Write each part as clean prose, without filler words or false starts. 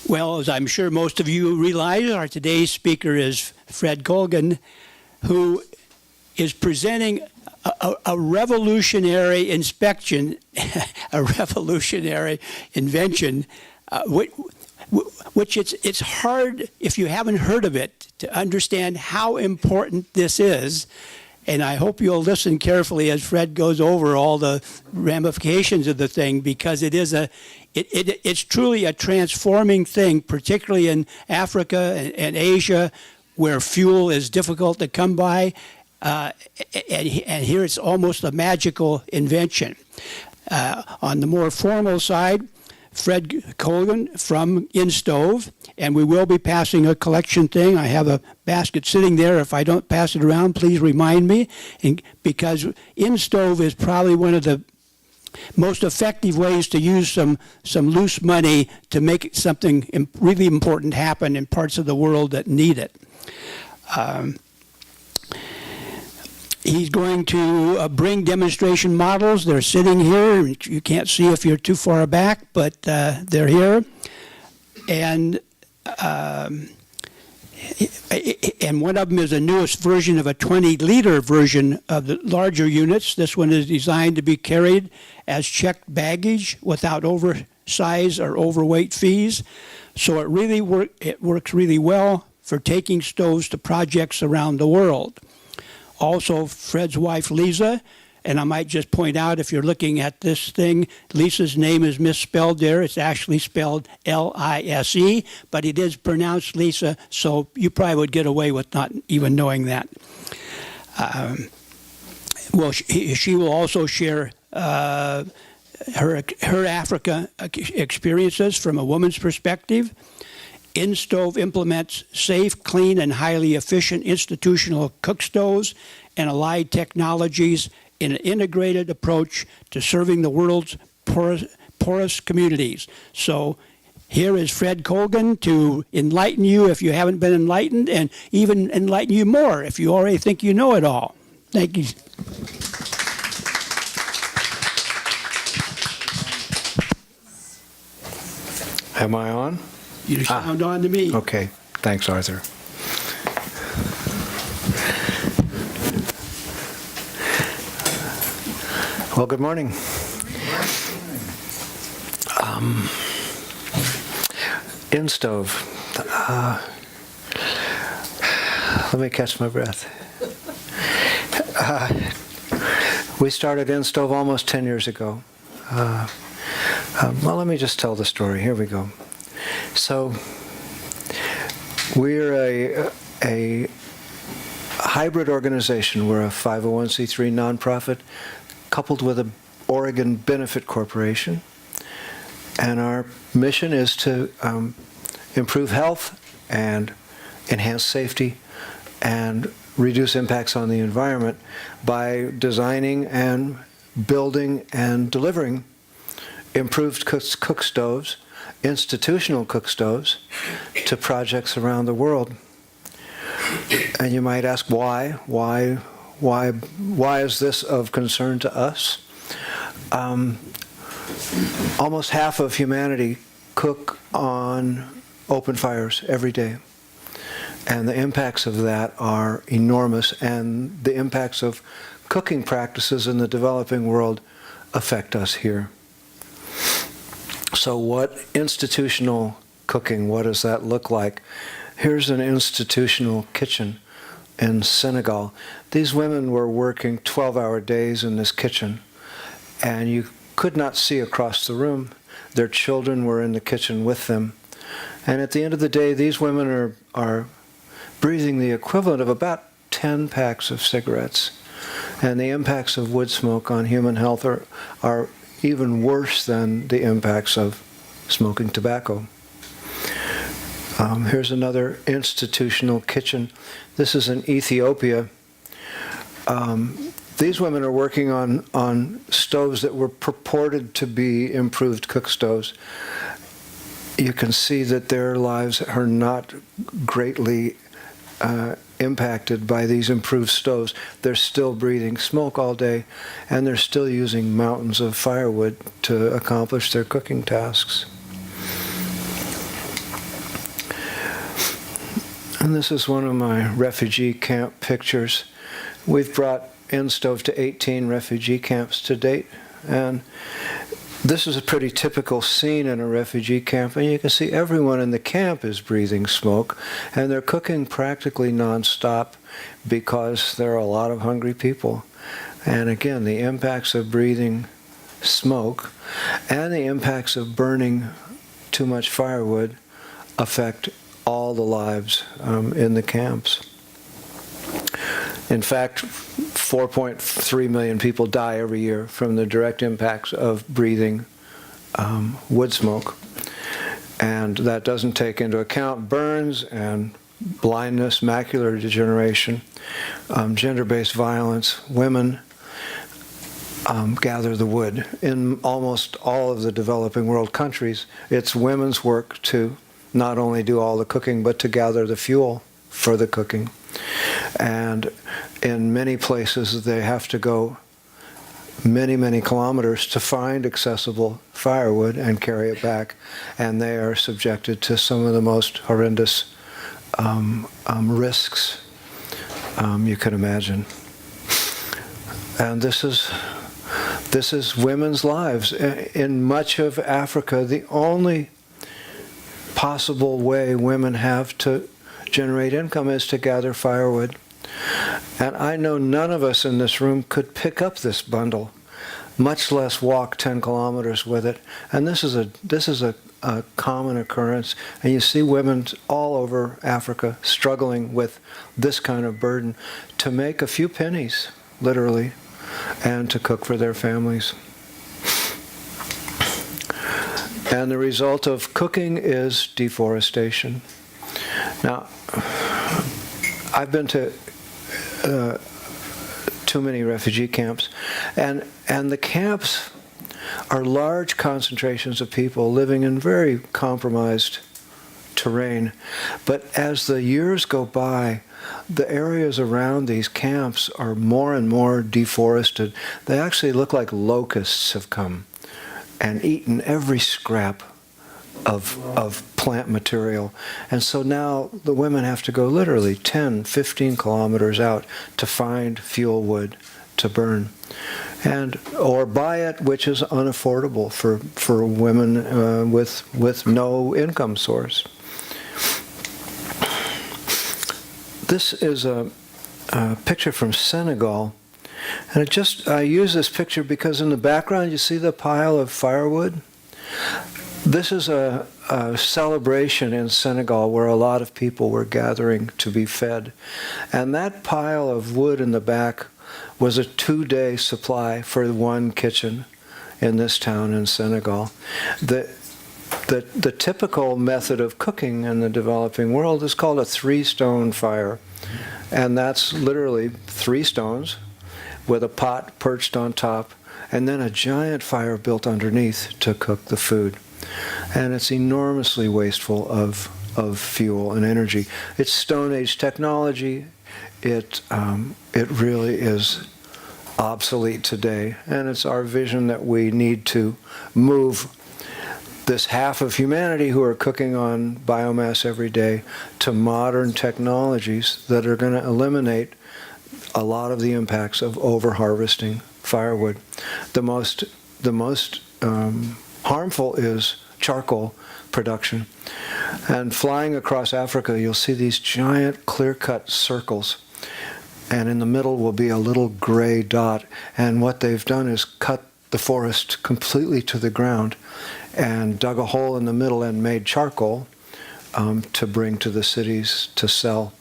Well, as I'm sure most of you realize, our today's speaker is Fred Colgan, who is presenting a revolutionary inspection, a revolutionary invention, which it's hard, if you haven't heard of it, to understand how important this is. And I hope you'll listen carefully as Fred goes over all the ramifications of the thing, because it's truly a transforming thing, particularly in Africa and Asia, where fuel is difficult to come by. And here it's almost a magical invention. On the more formal side, Fred Colgan from InStove, and we will be passing a collection thing. I have a basket sitting there. If I don't pass it around, please remind me, because InStove is probably one of the most effective ways to use some loose money to make something really important happen in parts of the world that need it. He's going to bring demonstration models. They're sitting here. You can't see if you're too far back, but they're here. And one of them is the newest version of a 20-liter version of the larger units. This one is designed to be carried as checked baggage without oversize or overweight fees. So it works really well for taking stoves to projects around the world. Also, Fred's wife, Lise, and I might just point out, if you're looking at this thing, Lisa's name is misspelled there. It's actually spelled L-I-S-E, but it is pronounced Lisa, so you probably would get away with not even knowing that. Well, she will also share her Africa experiences from a woman's perspective. InStove implements safe, clean, and highly efficient institutional cook stoves and allied technologies in an integrated approach to serving the world's poorest communities. So here is Fred Colgan to enlighten you if you haven't been enlightened, and even enlighten you more if you already think you know it all. Thank you. Am I on? You sound on to me. Okay. Thanks, Arthur. Well, good morning. InStove. Let me catch my breath. We started InStove almost 10 years ago. Well, let me just tell the story. Here we go. So we're a hybrid organization. We're a 501c3 nonprofit coupled with an Oregon Benefit Corporation. And our mission is to improve health and enhance safety and reduce impacts on the environment by designing and building and delivering improved cook stoves, institutional cook stoves, to projects around the world. And you might ask why? Why is this of concern to us? Almost half of humanity cook on open fires every day. And the impacts of that are enormous, and the impacts of cooking practices in the developing world affect us here. So what institutional cooking, what does that look like? Here's an institutional kitchen in Senegal. These women were working 12-hour days in this kitchen, and you could not see across the room. Their children were in the kitchen with them. And at the end of the day, these women are breathing the equivalent of about 10 packs of cigarettes. And the impacts of wood smoke on human health are even worse than the impacts of smoking tobacco. Here's another institutional kitchen. This is in Ethiopia. These women are working on stoves that were purported to be improved cook stoves. You can see that their lives are not greatly impacted by these improved stoves. They're still breathing smoke all day, and they're still using mountains of firewood to accomplish their cooking tasks. And this is one of my refugee camp pictures. We've brought InStove to 18 refugee camps to date. And this is a pretty typical scene in a refugee camp. And you can see everyone in the camp is breathing smoke. And they're cooking practically nonstop because there are a lot of hungry people. And again, the impacts of breathing smoke and the impacts of burning too much firewood affect all the lives in the camps. In fact, 4.3 million people die every year from the direct impacts of breathing wood smoke. And that doesn't take into account burns and blindness, macular degeneration, gender-based violence. Women gather the wood. In almost all of the developing world countries, it's women's work to not only do all the cooking, but to gather the fuel for the cooking. And in many places, they have to go many, many kilometers to find accessible firewood and carry it back. And they are subjected to some of the most horrendous risks you can imagine. And this is women's lives. In much of Africa, the only possible way women have to generate income is to gather firewood. And I know none of us in this room could pick up this bundle, much less walk 10 kilometers with it. And this is a common occurrence. And you see women all over Africa struggling with this kind of burden to make a few pennies, literally, and to cook for their families. And the result of cooking is deforestation. Now, I've been to too many refugee camps, and the camps are large concentrations of people living in very compromised terrain. But as the years go by, the areas around these camps are more and more deforested. They actually look like locusts have come and eaten every scrap of plant material. And so now the women have to go literally 10, 15 kilometers out to find fuel wood to burn. Or buy it, which is unaffordable for women with no income source. This is a picture from Senegal. And I use this picture because in the background you see the pile of firewood. This is a celebration in Senegal where a lot of people were gathering to be fed. And that pile of wood in the back was a 2-day supply for one kitchen in this town in Senegal. The typical method of cooking in the developing world is called a 3-stone fire. And that's literally 3 stones with a pot perched on top, and then a giant fire built underneath to cook the food. And it's enormously wasteful of fuel and energy. It's Stone Age technology. It really is obsolete today. And it's our vision that we need to move this half of humanity who are cooking on biomass every day to modern technologies that are going to eliminate a lot of the impacts of over-harvesting firewood. The most harmful is charcoal production. And flying across Africa, you'll see these giant clear-cut circles. And in the middle will be a little gray dot. And what they've done is cut the forest completely to the ground and dug a hole in the middle and made charcoal to bring to the cities to sell.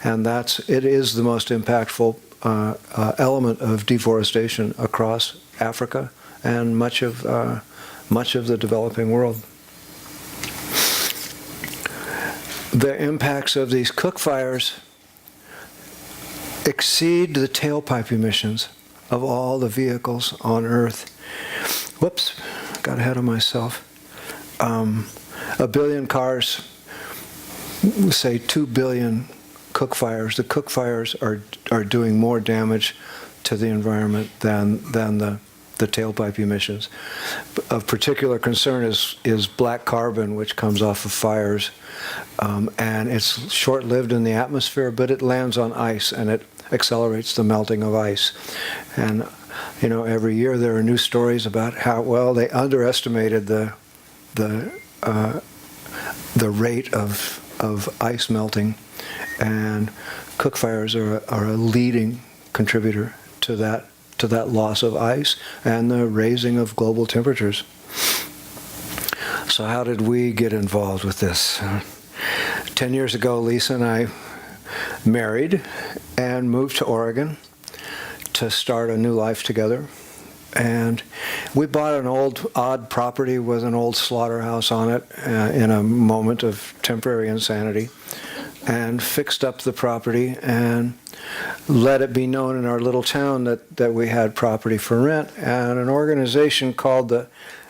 And it is the most impactful element of deforestation across Africa and much of the developing world. The impacts of these cook fires exceed the tailpipe emissions of all the vehicles on Earth. Whoops, got ahead of myself. 1 billion cars, say 2 billion cook fires. The cook fires are doing more damage to the environment than the tailpipe emissions. Of particular concern is black carbon, which comes off of fires. and it's short-lived in the atmosphere, but it lands on ice, and it accelerates the melting of ice. And every year there are new stories about how well they underestimated the rate of ice melting, and cook fires are a leading contributor to that loss of ice and the raising of global temperatures. So how did we get involved with this? 10 years ago, Lisa and I married and moved to Oregon to start a new life together. And we bought an old, odd property with an old slaughterhouse on it in a moment of temporary insanity, and fixed up the property and let it be known in our little town that we had property for rent. And an organization called the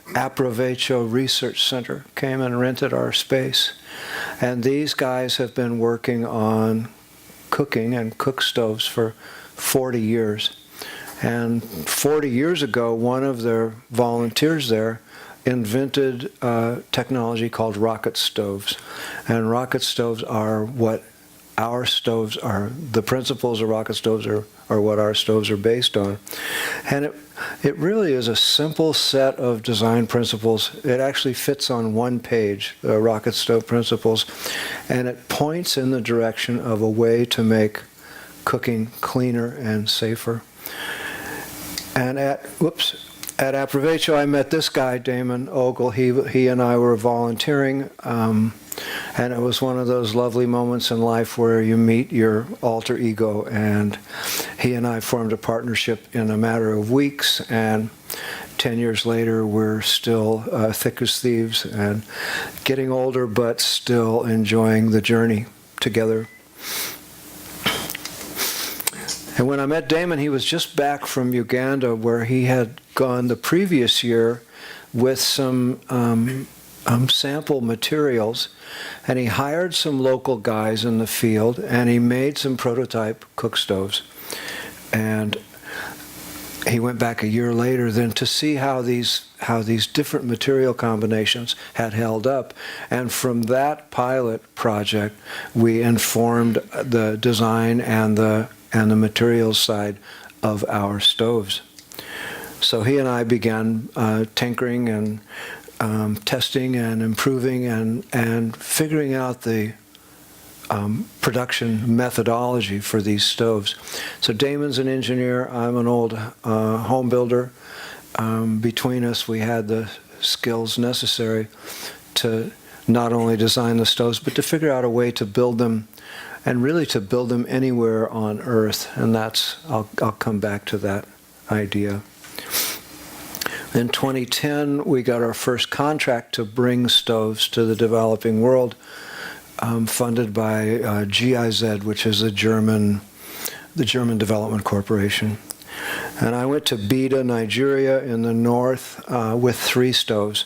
Aprovecho Research Center came and rented our space. And these guys have been working on cooking and cook stoves for 40 years. And 40 years ago, one of their volunteers there invented technology called rocket stoves. And rocket stoves are what our stoves are. The principles of rocket stoves are what our stoves are based on. And it really is a simple set of design principles. It actually fits on one page, the rocket stove principles, and it points in the direction of a way to make cooking cleaner and safer. And at Aprovecho, I met this guy, Damon Ogle. He and I were volunteering, and it was one of those lovely moments in life where you meet your alter ego, and he and I formed a partnership in a matter of weeks, and 10 years later, we're still thick as thieves and getting older, but still enjoying the journey together. And when I met Damon, he was just back from Uganda, where he had gone the previous year with some sample materials, and he hired some local guys in the field, and he made some prototype cook stoves. And he went back a year later then to see how these different material combinations had held up. And from that pilot project, we informed the design and the materials side of our stoves. So he and I began tinkering and testing and improving and figuring out the production methodology for these stoves. So Damon's an engineer, I'm an old home builder. Between us, we had the skills necessary to not only design the stoves, but to figure out a way to build them, and really to build them anywhere on Earth. And I'll come back to that idea. In 2010, we got our first contract to bring stoves to the developing world, funded by GIZ, which is the German Development Corporation. And I went to Bida, Nigeria in the north with 3 stoves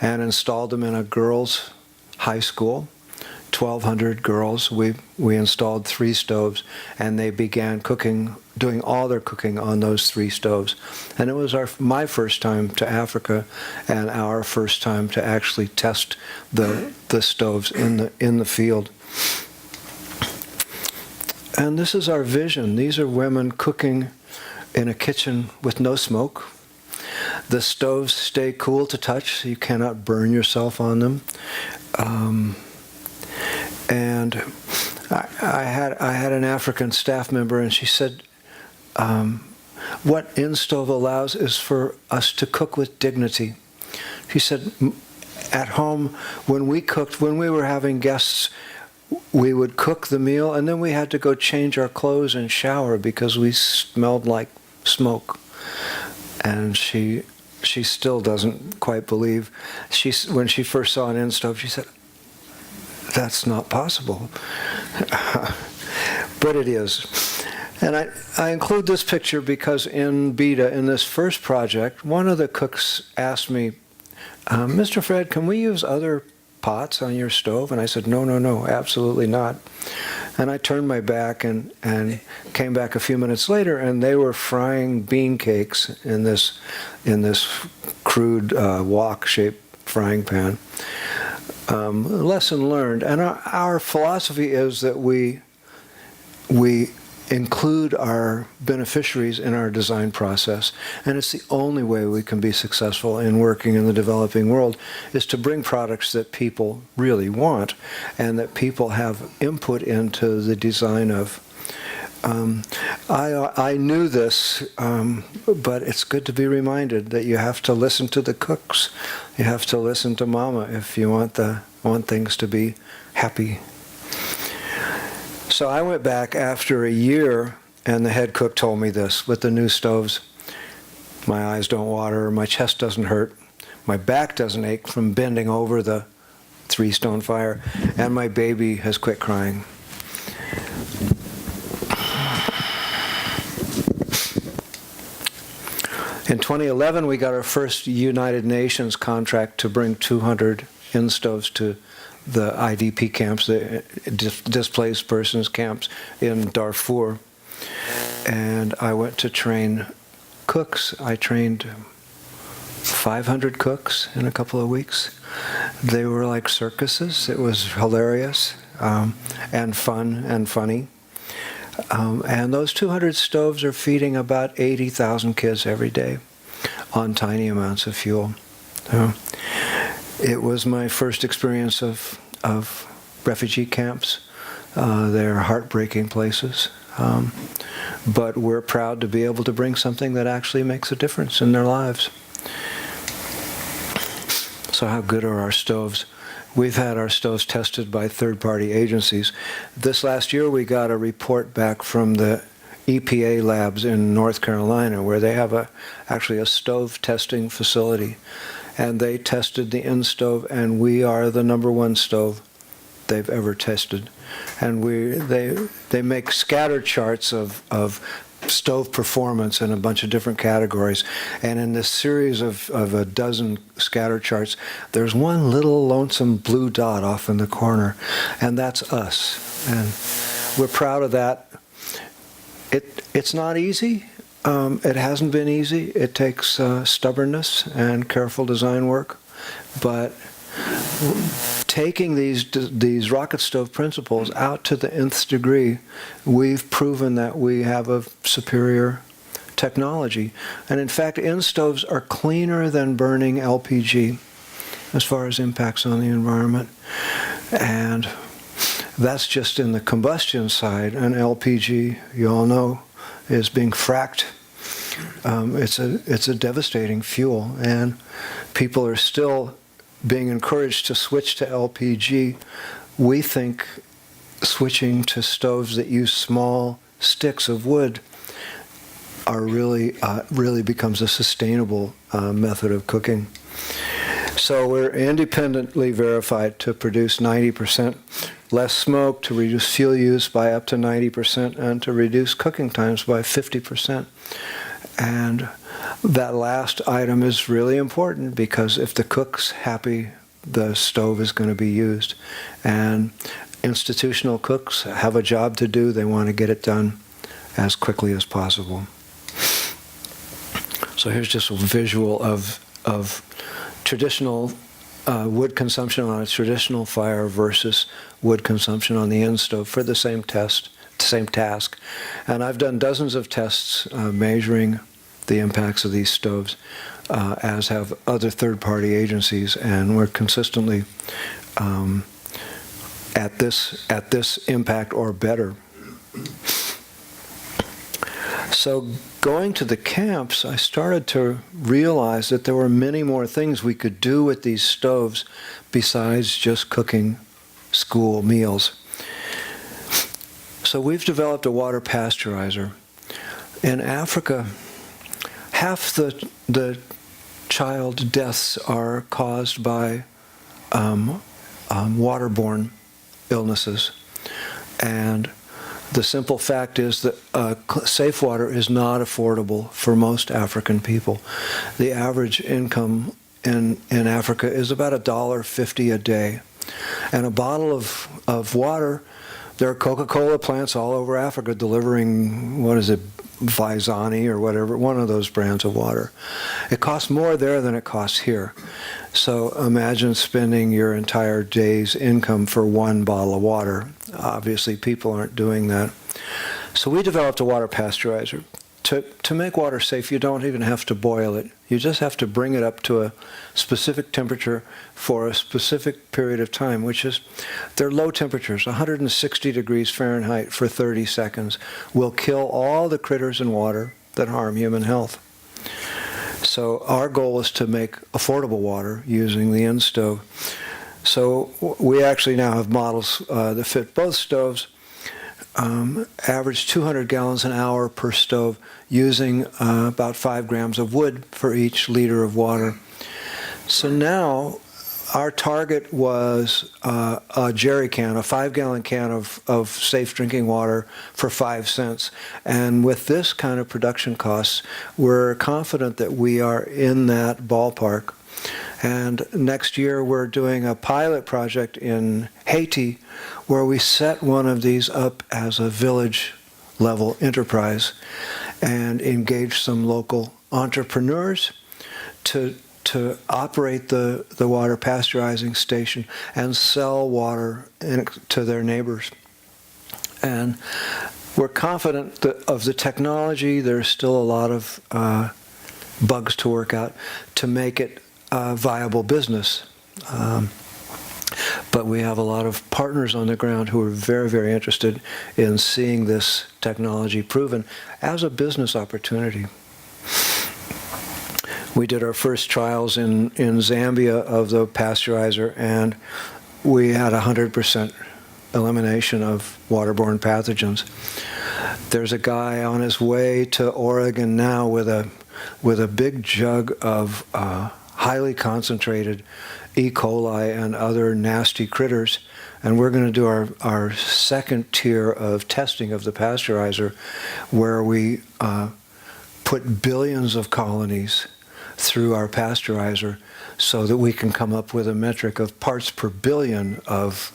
and installed them in a girls' high school. 1,200 girls. We installed 3 stoves, and they began doing all their cooking on those 3 stoves. And it was my first time to Africa, and our first time to actually test the stoves in the field. And this is our vision. These are women cooking in a kitchen with no smoke. The stoves stay cool to touch, so you cannot burn yourself on them. And I had an African staff member, and she said, what InStove allows is for us to cook with dignity. She said, at home, when we were having guests, we would cook the meal, and then we had to go change our clothes and shower because we smelled like smoke. And she still doesn't quite believe. When she first saw an InStove, she said, that's not possible. But it is. And I include this picture because in Bida, in this first project, one of the cooks asked me, Mr. Fred, can we use other pots on your stove? And I said, no, absolutely not. And I turned my back and came back a few minutes later, and they were frying bean cakes in this crude wok-shaped frying pan. lesson learned. And our philosophy is that we include our beneficiaries in our design process. And it's the only way we can be successful in working in the developing world, is to bring products that people really want and that people have input into the design of. I knew this, but it's good to be reminded that you have to listen to the cooks. You have to listen to Mama if you want things to be happy. So I went back after a year, and the head cook told me this: with the new stoves, my eyes don't water, my chest doesn't hurt, my back doesn't ache from bending over the 3-stone fire, and my baby has quit crying. In 2011, we got our first United Nations contract to bring 200 InStoves to the IDP camps, the displaced persons camps in Darfur. And I went to train cooks. I trained 500 cooks in a couple of weeks. They were like circuses. It was hilarious and fun and funny. And those 200 stoves are feeding about 80,000 kids every day on tiny amounts of fuel. It was my first experience of refugee camps. They're heartbreaking places. But we're proud to be able to bring something that actually makes a difference in their lives. So how good are our stoves? We've had our stoves tested by third-party agencies. This last year we got a report back from the EPA labs in North Carolina, where they have actually a stove testing facility. And they tested the InStove, and we are the #1 stove they've ever tested. And they make scatter charts of stove performance in a bunch of different categories. And in this series of a dozen scatter charts, there's one little lonesome blue dot off in the corner, and that's us. And we're proud of that. It's not easy. It hasn't been easy. It takes stubbornness and careful design work. But taking these rocket stove principles out to the nth degree, we've proven that we have a superior technology. And in fact, InStoves are cleaner than burning LPG as far as impacts on the environment. And that's just in the combustion side. And LPG, you all know, is being fracked. It's a devastating fuel, and people are still being encouraged to switch to LPG. We think switching to stoves that use small sticks of wood are really becomes a sustainable method of cooking. So we're independently verified to produce 90% less smoke, to reduce fuel use by up to 90%, and to reduce cooking times by 50%. And that last item is really important, because if the cook's happy, the stove is going to be used. And institutional cooks have a job to do. They want to get it done as quickly as possible. So here's just a visual of traditional wood consumption on a traditional fire versus wood consumption on the InStove for the same task. And I've done dozens of tests measuring the impacts of these stoves, as have other third-party agencies, and we're consistently at this impact or better. So going to the camps, I started to realize that there were many more things we could do with these stoves besides just cooking school meals. So we've developed a water pasteurizer. In Africa, half the child deaths are caused by waterborne illnesses. And the simple fact is that safe water is not affordable for most African people. The average income in Africa is about $1.50 a day. And a bottle of water, there are Coca-Cola plants all over Africa delivering, Visani or whatever, one of those brands of water. It costs more there than it costs here. So imagine spending your entire day's income for one bottle of water. Obviously, people aren't doing that. So we developed a water pasteurizer. To make water safe, you don't even have to boil it. You just have to bring it up to a specific temperature for a specific period of time, which is, they're low temperatures. 160 degrees Fahrenheit for 30 seconds will kill all the critters in water that harm human health. So our goal is to make affordable water using the InStove. So we actually now have models that fit both stoves. Average 200 gallons an hour per stove, using about 5 grams of wood for each liter of water. So now our target was a jerry can, a 5-gallon can of safe drinking water for 5 cents. And with this kind of production costs, we're confident that we are in that ballpark. And next year we're doing a pilot project in Haiti where we set one of these up as a village-level enterprise and engage some local entrepreneurs to operate the water pasteurizing station and sell water to their neighbors. And we're confident of the technology. There's still a lot of bugs to work out to make it viable business. But we have a lot of partners on the ground who are very, very interested in seeing this technology proven as a business opportunity. We did our first trials in Zambia of the pasteurizer, and we had 100% elimination of waterborne pathogens. There's a guy on his way to Oregon now with a big jug of highly concentrated E. coli and other nasty critters, and we're going to do our second tier of testing of the pasteurizer, where we put billions of colonies through our pasteurizer so that we can come up with a metric of parts per billion of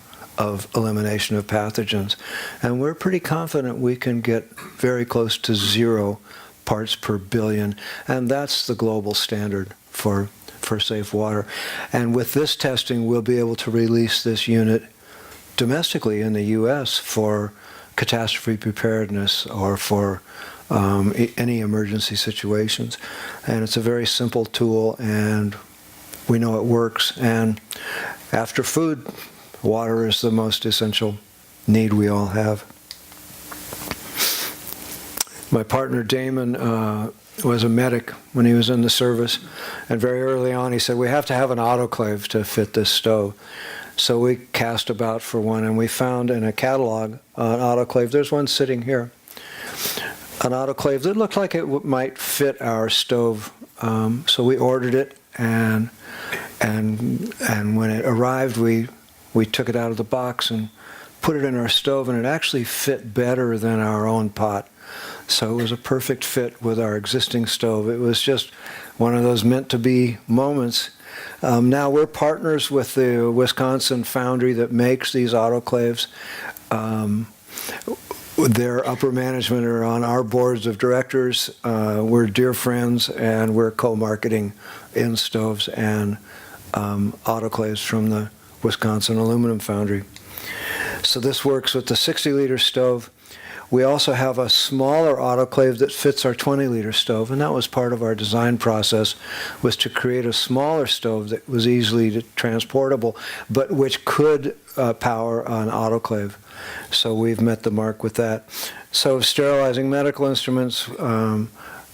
elimination of pathogens. And we're pretty confident we can get very close to 0 parts per billion, and that's the global standard for safe water. And with this testing, we'll be able to release this unit domestically in the U.S. for catastrophe preparedness or for any emergency situations. And it's a very simple tool, and we know it works. And after food, water is the most essential need we all have. My partner Damon was a medic when he was in the service, and very early on he said, we have to have an autoclave to fit this stove. So we cast about for one, and we found in a catalog an autoclave. There's one sitting here. An autoclave that looked like it might fit our stove. So we ordered it, and when it arrived, we took it out of the box and put it in our stove, and it actually fit better than our own pot. So it was a perfect fit with our existing stove. It was just one of those meant-to-be moments. Now we're partners with the Wisconsin foundry that makes these autoclaves. Their upper management are on our boards of directors. We're dear friends, and we're co-marketing InStoves and autoclaves from the Wisconsin aluminum foundry. So this works with the 60-liter stove. We also have a smaller autoclave that fits our 20-liter stove, and that was part of our design process, was to create a smaller stove that was easily transportable, but which could power an autoclave. So we've met the mark with that. So sterilizing medical instruments,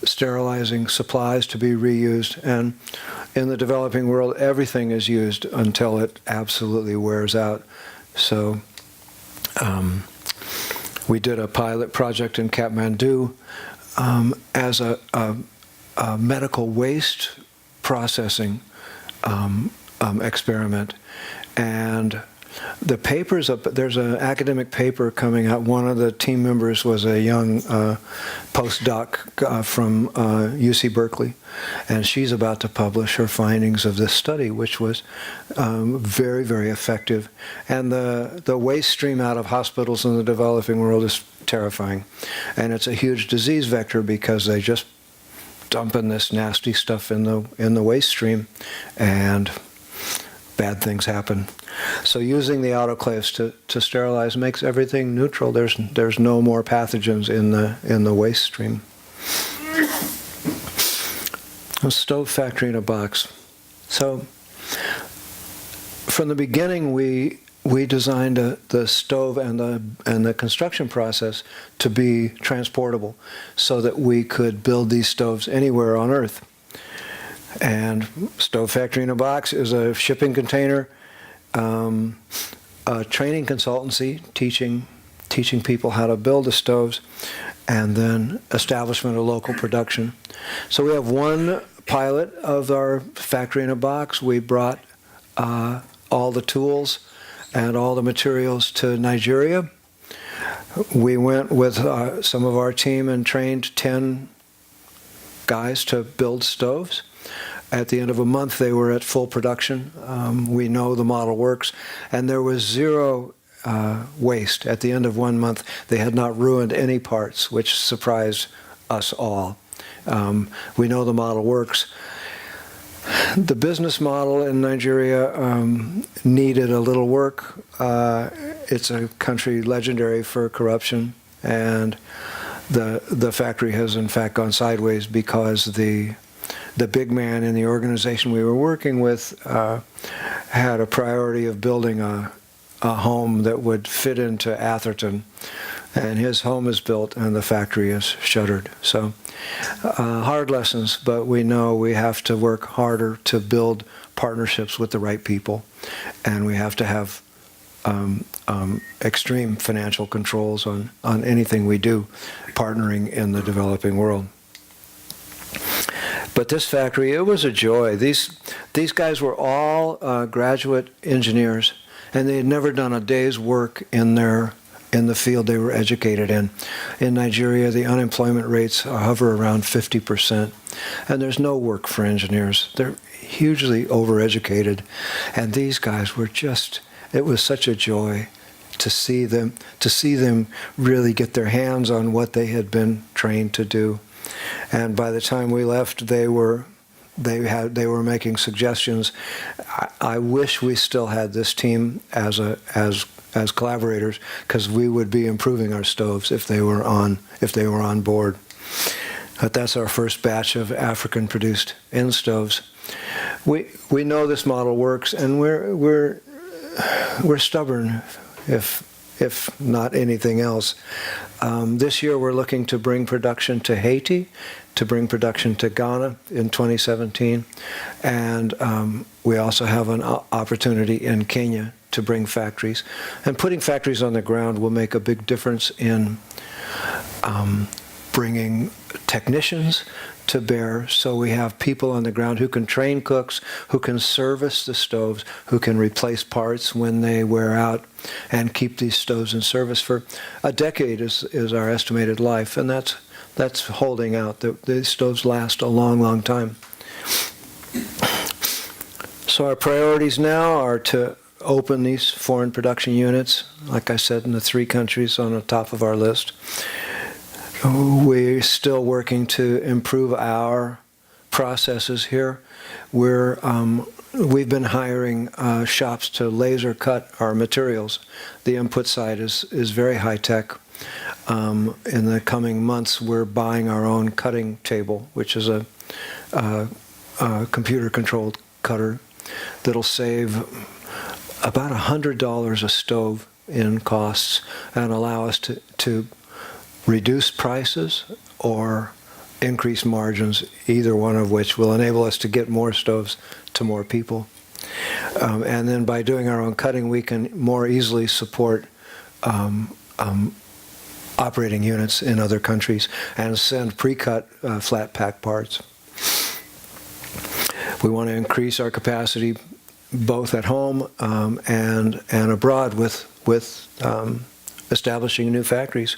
sterilizing supplies to be reused, and in the developing world, everything is used until it absolutely wears out. So we did a pilot project in Kathmandu as a medical waste processing experiment, and the papers up. There's an academic paper coming out. One of the team members was a young postdoc from UC Berkeley, and she's about to publish her findings of this study, which was very, very effective. And the waste stream out of hospitals in the developing world is terrifying, and it's a huge disease vector because they just dumping this nasty stuff in the waste stream, and bad things happen. So using the autoclaves to sterilize makes everything neutral. There's no more pathogens in the waste stream. A stove factory in a box. So from the beginning, we designed the stove and the construction process to be transportable, so that we could build these stoves anywhere on Earth. And Stove Factory in a Box is a shipping container, a training consultancy teaching people how to build the stoves, and then establishment of local production. So we have one pilot of our factory in a box. We brought all the tools and all the materials to Nigeria. We went with some of our team and trained 10 guys to build stoves. At the end of a month, they were at full production. We know the model works, and there was zero waste. At the end of 1 month, they had not ruined any parts, which surprised us all. We know the model works. The business model in Nigeria needed a little work. It's a country legendary for corruption, and the factory has in fact gone sideways because the big man in the organization we were working with had a priority of building a home that would fit into Atherton, and his home is built and the factory is shuttered. So hard lessons, but we know we have to work harder to build partnerships with the right people, and we have to have extreme financial controls on anything we do, partnering in the developing world. But this factory, it was a joy. These guys were all graduate engineers, and they had never done a day's work in the field they were educated in. In Nigeria, the unemployment rates hover around 50%, and there's no work for engineers. They're hugely overeducated, and these guys were just, it was such a joy to see them really get their hands on what they had been trained to do. And by the time we left, they were making suggestions. I wish we still had this team as collaborators, because we would be improving our stoves if they were on board. But that's our first batch of African-produced InStoves. We know this model works, and we're stubborn, if not anything else. This year we're looking to bring production to Haiti, to bring production to Ghana in 2017, and we also have an opportunity in Kenya to bring factories. And putting factories on the ground will make a big difference in bringing technicians to bear, so we have people on the ground who can train cooks, who can service the stoves, who can replace parts when they wear out, and keep these stoves in service for a decade is our estimated life, and that's holding out. These stoves last a long, long time. So our priorities now are to open these foreign production units, like I said, in the 3 countries on the top of our list. We're still working to improve our processes here. We've been hiring shops to laser cut our materials. The input side is very high tech. In the coming months, we're buying our own cutting table, which is a computer-controlled cutter that'll save about $100 a stove in costs and allow us to reduce prices or increase margins, either one of which will enable us to get more stoves to more people. And then by doing our own cutting, we can more easily support operating units in other countries and send pre-cut flat pack parts. We want to increase our capacity both at home and abroad with establishing new factories.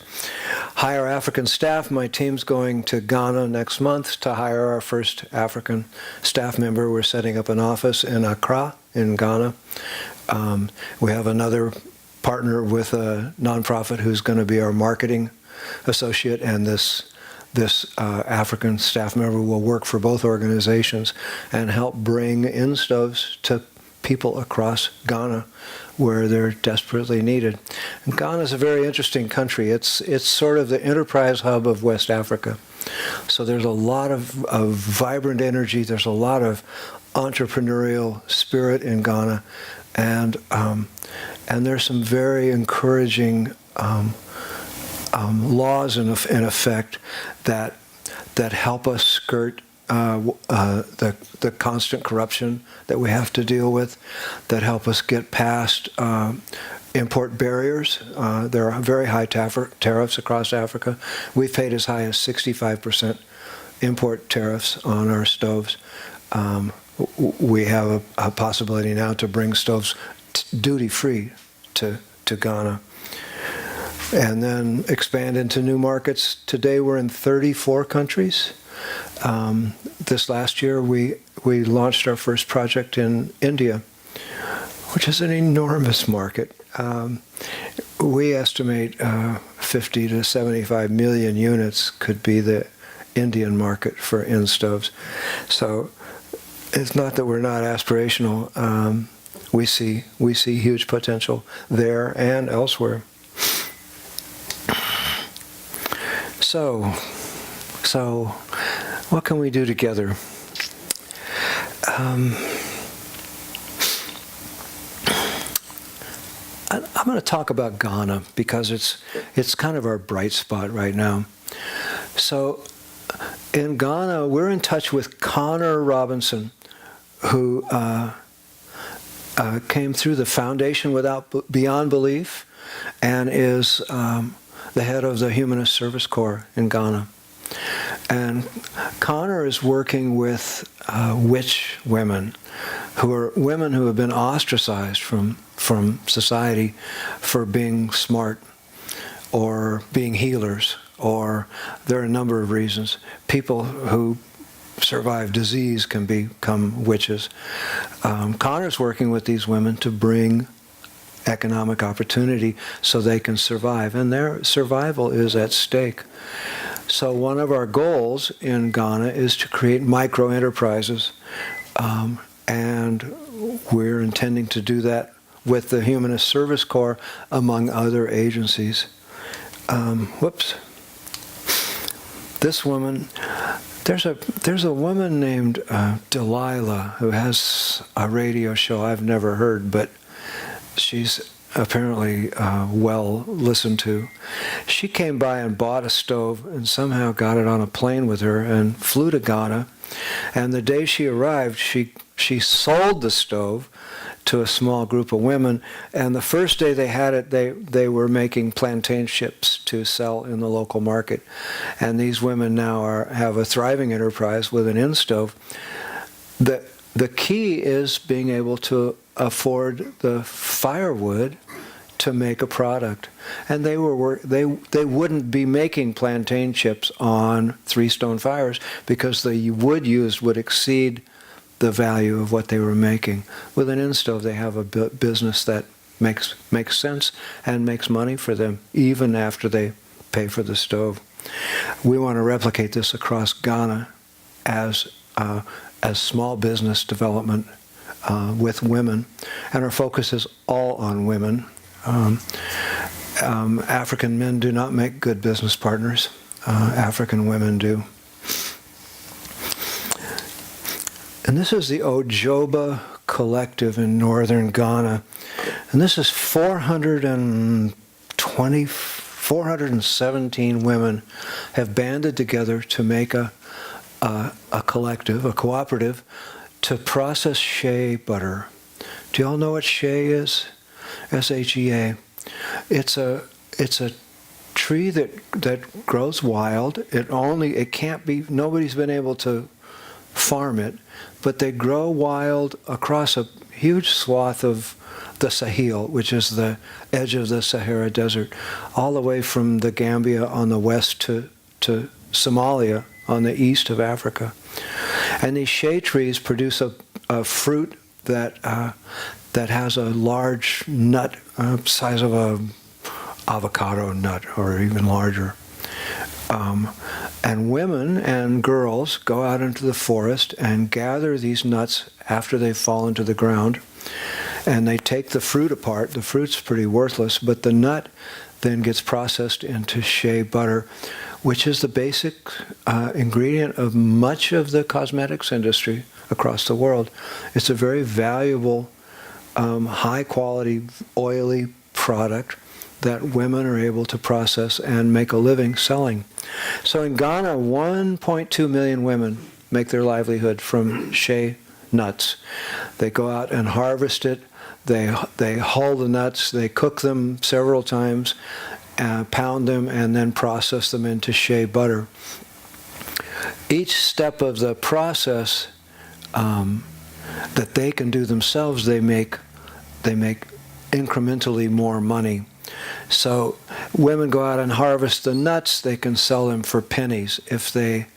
Hire African staff. My team's going to Ghana next month to hire our first African staff member. We're setting up an office in Accra, in Ghana. We have another partner with a nonprofit who's going to be our marketing associate, and this African staff member will work for both organizations and help bring InStoves to people across Ghana where they're desperately needed. And Ghana is a very interesting country. It's sort of the enterprise hub of West Africa. So there's a lot of vibrant energy. There's a lot of entrepreneurial spirit in Ghana, and there's some very encouraging laws in effect that help us skirt the constant corruption that we have to deal with, that help us get past import barriers. There are very high tariffs across Africa. We've paid as high as 65% import tariffs on our stoves. We have a possibility now to bring stoves duty-free to Ghana, and then expand into new markets. Today we're in 34 countries. This last year we launched our first project in India, which is an enormous market. We estimate 50 to 75 million units could be the Indian market for InStoves. So it's not that we're not aspirational. We see huge potential there and elsewhere. So what can we do together? I'm going to talk about Ghana because it's kind of our bright spot right now. So in Ghana, we're in touch with Connor Robinson, who came through the Foundation Beyond Belief and is the head of the Humanist Service Corps in Ghana. And Connor is working with witch women, who are women who have been ostracized from society for being smart or being healers, or there are a number of reasons. People who survive disease can become witches. Connor's working with these women to bring economic opportunity so they can survive, and their survival is at stake. So one of our goals in Ghana is to create micro-enterprises, and we're intending to do that with the Humanist Service Corps, among other agencies. This woman, there's a woman named Delilah who has a radio show I've never heard, but she's apparently well listened to. She came by and bought a stove and somehow got it on a plane with her and flew to Ghana. And the day she arrived, she sold the stove to a small group of women. And the first day they had it, they were making plantain chips to sell in the local market. And these women now have a thriving enterprise with an InStove. The key is being able to afford the firewood to make a product, and they wouldn't be making plantain chips on 3-stone fires because the wood used would exceed the value of what they were making. With an InStove, they have a business that makes sense and makes money for them even after they pay for the stove. We want to replicate this across Ghana as small business development with women, and our focus is all on women. African men do not make good business partners. African women do. And this is the Ojoba Collective in northern Ghana. And this is 417 women have banded together to make a collective, a cooperative, to process shea butter. Do you all know what shea is? S-H-E-A. It's a tree that grows wild. It can't be, nobody's been able to farm it, but they grow wild across a huge swath of the Sahel, which is the edge of the Sahara Desert, all the way from the Gambia on the west to Somalia on the east of Africa. And these shea trees produce a fruit that has a large nut, size of a avocado nut, or even larger. And women and girls go out into the forest and gather these nuts after they've fallen to the ground, and they take the fruit apart. The fruit's pretty worthless, but the nut then gets processed into shea butter, which is the basic ingredient of much of the cosmetics industry across the world. It's a very valuable, high-quality, oily product that women are able to process and make a living selling. So in Ghana, 1.2 million women make their livelihood from shea nuts. They go out and harvest it. They hull the nuts. They cook them several times, pound them, and then process them into shea butter. Each step of the process that they can do themselves, they make incrementally more money. So women go out and harvest the nuts. They can sell them for pennies. If they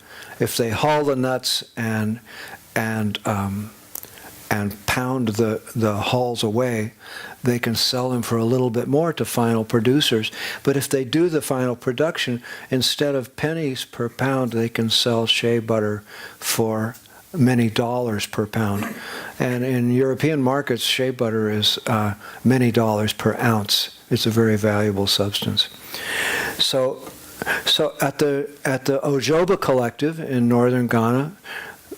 hull the nuts and pound the hulls away, they can sell them for a little bit more to final producers. But if they do the final production, instead of pennies per pound, they can sell shea butter for many dollars per pound. And in European markets, shea butter is many dollars per ounce. It's a very valuable substance. So at the Ojoba Collective in northern Ghana,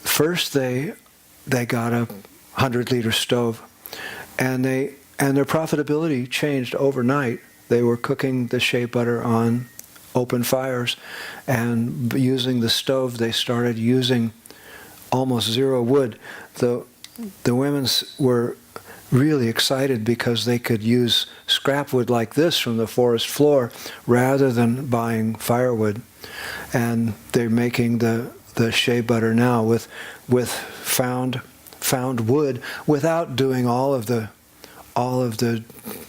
first they got a 100-liter stove, and their profitability changed overnight. They were cooking the shea butter on open fires, and using the stove, they started using almost zero wood. The women were really excited because they could use scrap wood like this from the forest floor rather than buying firewood. And they're making the shea butter now with found wood without doing all of the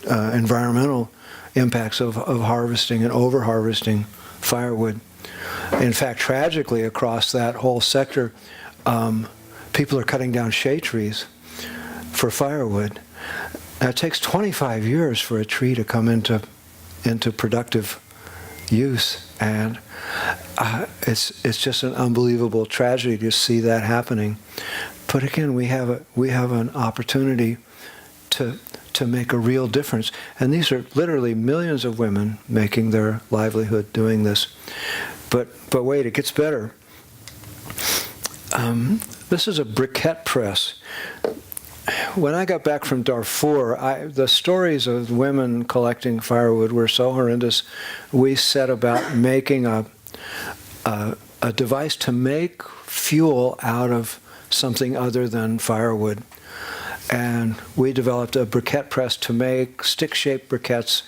environmental impacts of harvesting and over-harvesting firewood. In fact, tragically, across that whole sector, people are cutting down shea trees for firewood. Now, it takes 25 years for a tree to come into productive use, and it's just an unbelievable tragedy to see that happening. But again, we have an opportunity to make a real difference, and these are literally millions of women making their livelihood doing this. But wait, it gets better. This is a briquette press. When I got back from Darfur, the stories of women collecting firewood were so horrendous. We set about making a device to make fuel out of something other than firewood. And we developed a briquette press to make stick-shaped briquettes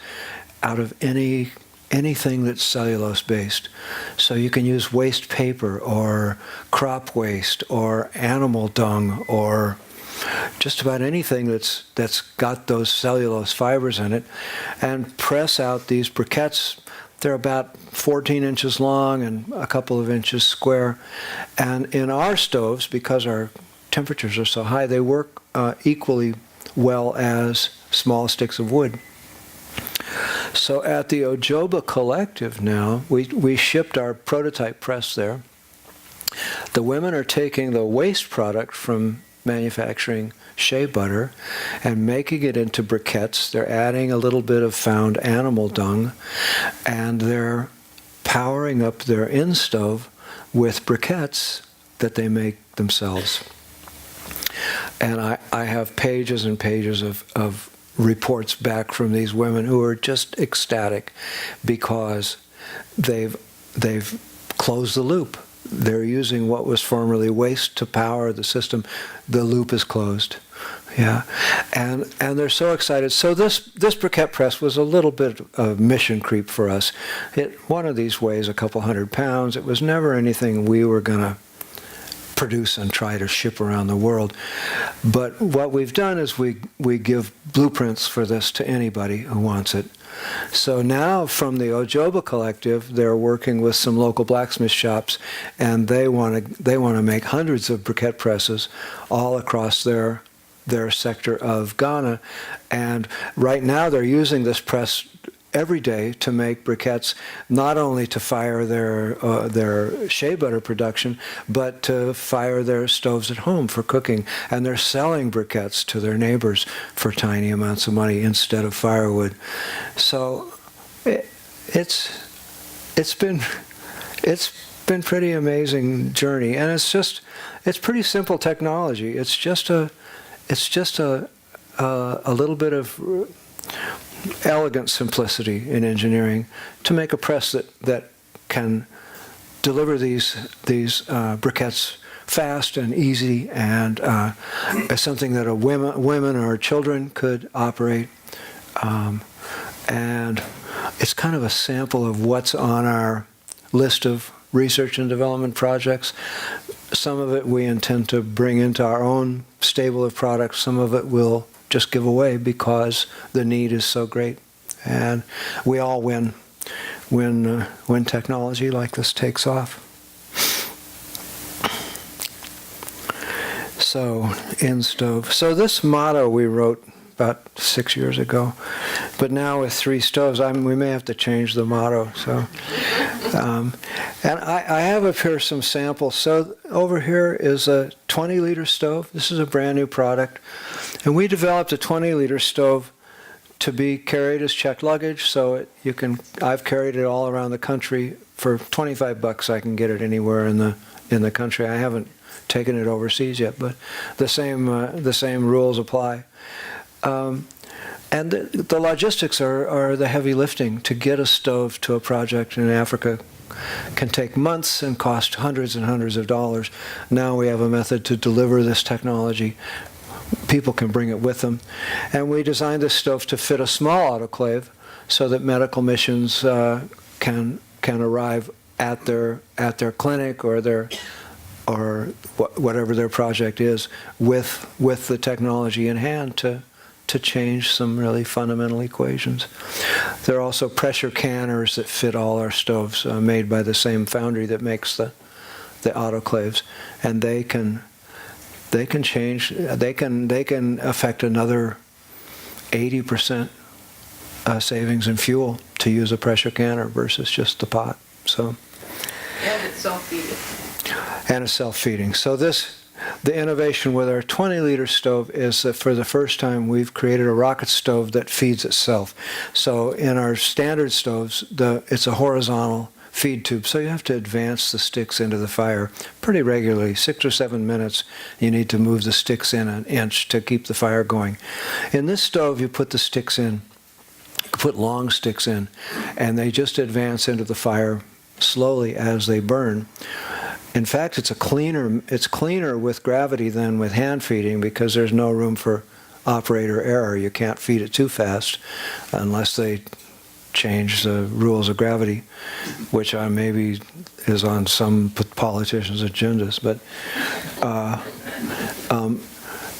out of anything that's cellulose-based. So you can use waste paper or crop waste or animal dung or just about anything that's got those cellulose fibers in it, and press out these briquettes. They're about 14 inches long and a couple of inches square. And in our stoves, because our temperatures are so high, they work equally well as small sticks of wood. So at the Ojoba Collective now, we shipped our prototype press there. The women are taking the waste product from manufacturing shea butter and making it into briquettes. They're adding a little bit of found animal dung, and they're powering up their InStove with briquettes that they make themselves. And I have pages and pages of reports back from these women who are just ecstatic because they've closed the loop. They're using what was formerly waste to power the system. The loop is closed. Yeah, and they're so excited. So this briquette press was a little bit of mission creep for us. One of these weighs a couple 100 pounds. It was never anything we were gonna produce and try to ship around the world. But what we've done is we give blueprints for this to anybody who wants it. So now from the Ojoba Collective, they're working with some local blacksmith shops, and they want to make hundreds of briquette presses all across their sector of Ghana. And right now they're using this press every day to make briquettes, not only to fire their shea butter production, but to fire their stoves at home for cooking. And they're selling briquettes to their neighbors for tiny amounts of money instead of firewood. So it's been pretty amazing journey, and it's pretty simple technology. It's just a little bit of elegant simplicity in engineering to make a press that can deliver these briquettes fast and easy, and as something that women or children could operate. And it's kind of a sample of what's on our list of research and development projects. Some of it we intend to bring into our own stable of products. Some of it we'll just give away because the need is so great. And we all win when technology like this takes off. So, InStove. So this motto we wrote about 6 years ago, but now with 3 stoves, we may have to change the motto. So, and I have up here some samples. So over here is a 20-liter stove. This is a brand new product, and we developed a 20-liter stove to be carried as checked luggage. So I've carried it all around the country for $25. I can get it anywhere in the country. I haven't taken it overseas yet, but the same rules apply. And the logistics are the heavy lifting. To get a stove to a project in Africa can take months and cost hundreds and hundreds of dollars. Now we have a method to deliver this technology. People can bring it with them. And we designed this stove to fit a small autoclave so that medical missions can arrive at their clinic or whatever their project is with the technology in hand to change some really fundamental equations. There are also pressure canners that fit all our stoves, made by the same foundry that makes the autoclaves, and they can affect another 80% savings in fuel to use a pressure canner versus just the pot. So. And it's self-feeding. And it's self-feeding. So the innovation with our 20-liter stove is that for the first time we've created a rocket stove that feeds itself. So in our standard stoves, it's a horizontal feed tube, so you have to advance the sticks into the fire pretty regularly. 6 or 7 minutes, you need to move the sticks in an inch to keep the fire going. In this stove, you put the sticks in, you put long sticks in, and they just advance into the fire slowly as they burn. In fact, it's cleaner with gravity than with hand feeding because there's no room for operator error. You can't feed it too fast unless they change the rules of gravity, which maybe is on some politicians' agendas. But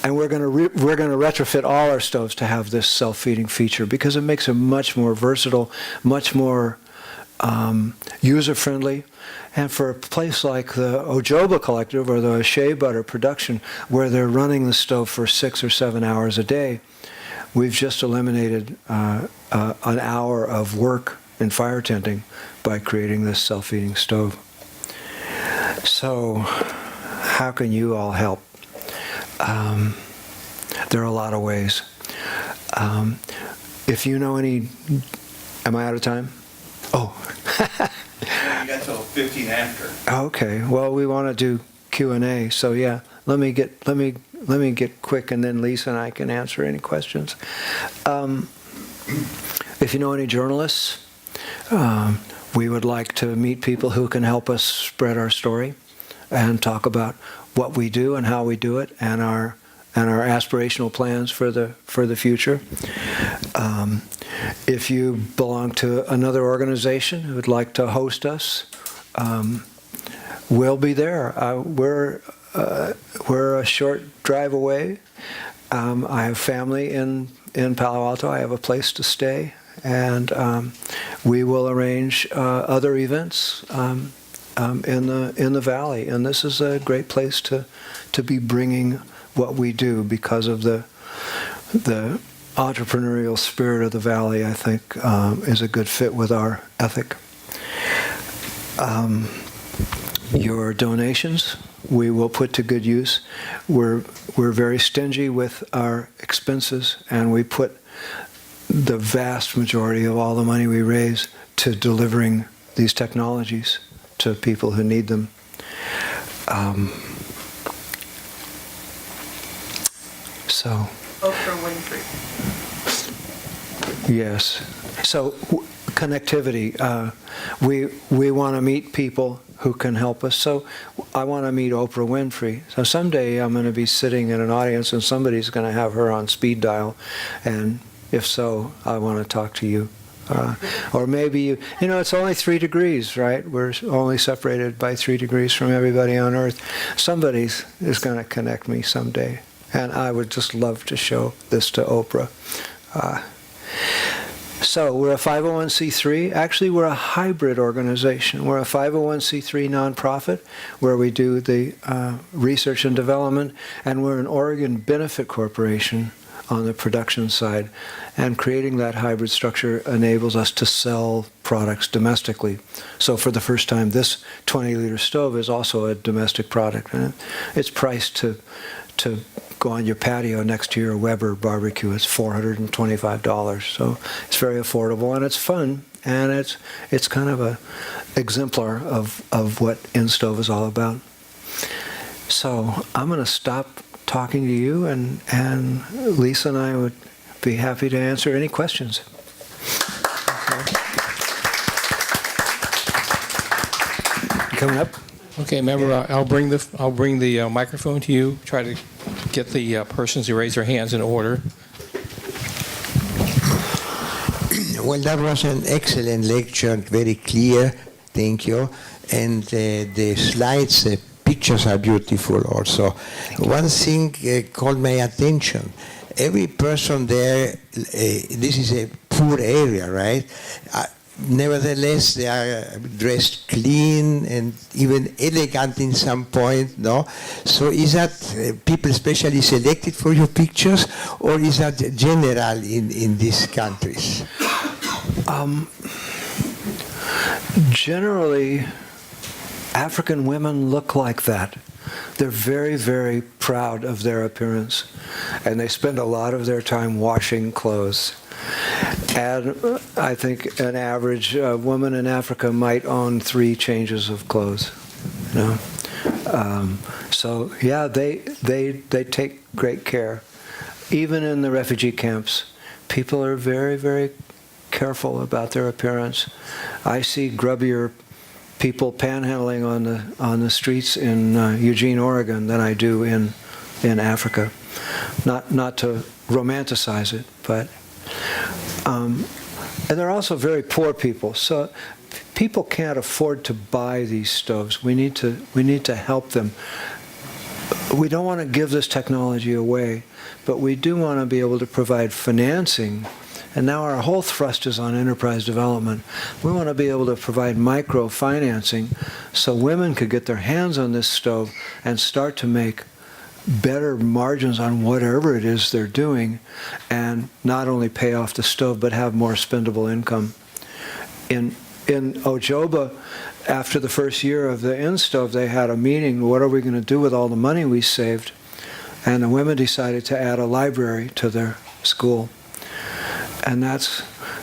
and we're going to retrofit all our stoves to have this self-feeding feature because it makes it much more versatile, much more user-friendly. And for a place like the Ojoba Collective or the shea butter production, where they're running the stove for 6 or 7 hours a day, we've just eliminated an hour of work in fire tending by creating this self-feeding stove. So how can you all help? There are a lot of ways. If you know any... Am I out of time? Oh. You got till 15 after. Okay. Well, we want to do Q&A, so yeah. Let me get quick, and then Lisa and I can answer any questions. If you know any journalists, we would like to meet people who can help us spread our story and talk about what we do and how we do it, and our aspirational plans for the future. If you belong to another organization who would like to host us, we'll be there. We're we're a short drive away. I have family in Palo Alto. I have a place to stay, and we will arrange other events in the valley. And this is a great place to be bringing what we do because of the entrepreneurial spirit of the valley. I think is a good fit with our ethic. Your donations we will put to good use. We're very stingy with our expenses, and we put the vast majority of all the money we raise to delivering these technologies to people who need them. So Oprah Winfrey. yes. So connectivity. We want to meet people who can help us. So I want to meet Oprah Winfrey. So someday I'm going to be sitting in an audience and somebody's going to have her on speed dial. And if so, I want to talk to you. Or maybe you know, it's only 3 degrees, right? We're only separated by 3 degrees from everybody on Earth. Somebody is going to connect me someday. And I would just love to show this to Oprah. So we're a 501c3. Actually, we're a hybrid organization. We're a 501c3 nonprofit where we do the research and development, and we're an Oregon benefit corporation on the production side. And creating that hybrid structure enables us to sell products domestically. So for the first time, this 20-liter stove is also a domestic product. And it's priced to go on your patio next to your Weber barbecue. It's $425. So it's very affordable, and it's fun, and it's kind of a exemplar of what InStove is all about. So I'm going to stop talking to you, and Lisa and I would be happy to answer any questions. Coming up. Okay, remember, I'll bring the microphone to you. Try to get the persons who raise their hands in order. Well, that was an excellent lecture, very clear. Thank you. And the slides, the pictures are beautiful also. One thing called my attention. Every person there, this is a poor area, right? Nevertheless, they are dressed clean and even elegant in some point, no? So is that people specially selected for your pictures, or is that general in these countries? Generally, African women look like that. They're very, very proud of their appearance, and they spend a lot of their time washing clothes. And I think an average woman in Africa might own 3 changes of clothes. You know? So yeah, they take great care. Even in the refugee camps, people are very, very careful about their appearance. I see grubbier people panhandling on the streets in Eugene, Oregon, than I do in Africa. Not to romanticize it, but and they're also very poor people. So people can't afford to buy these stoves. We need to help them. We don't want to give this technology away, but we do want to be able to provide financing. And now our whole thrust is on enterprise development. We want to be able to provide microfinancing so women could get their hands on this stove and start to make better margins on whatever it is they're doing, and not only pay off the stove but have more spendable income. In Ojoba, after the first year of the InStove, they had a meeting. What are we going to do with all the money we saved? And the women decided to add a library to their school. And that's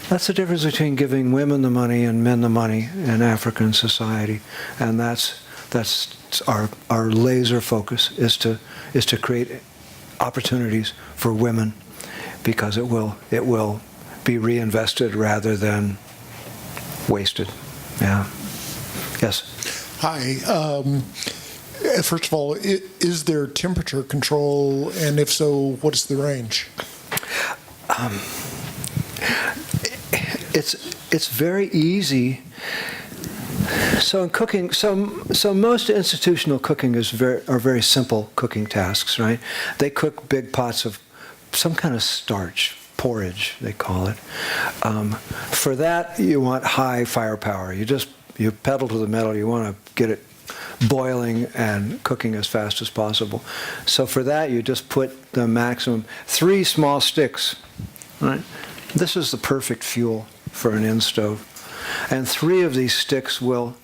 the difference between giving women the money and men the money in African society. And that's our laser focus is to create opportunities for women, because it will be reinvested rather than wasted. Yeah. Yes. Hi. First of all, is there temperature control, and if so, what is the range? It's very easy So in cooking, so most institutional cooking are very simple cooking tasks, right? They cook big pots of some kind of starch, porridge they call it. For that you want high firepower. You pedal to the metal. You want to get it boiling and cooking as fast as possible. So for that you just put the maximum 3 small sticks, right? This is the perfect fuel for an InStove. And 3 of these sticks will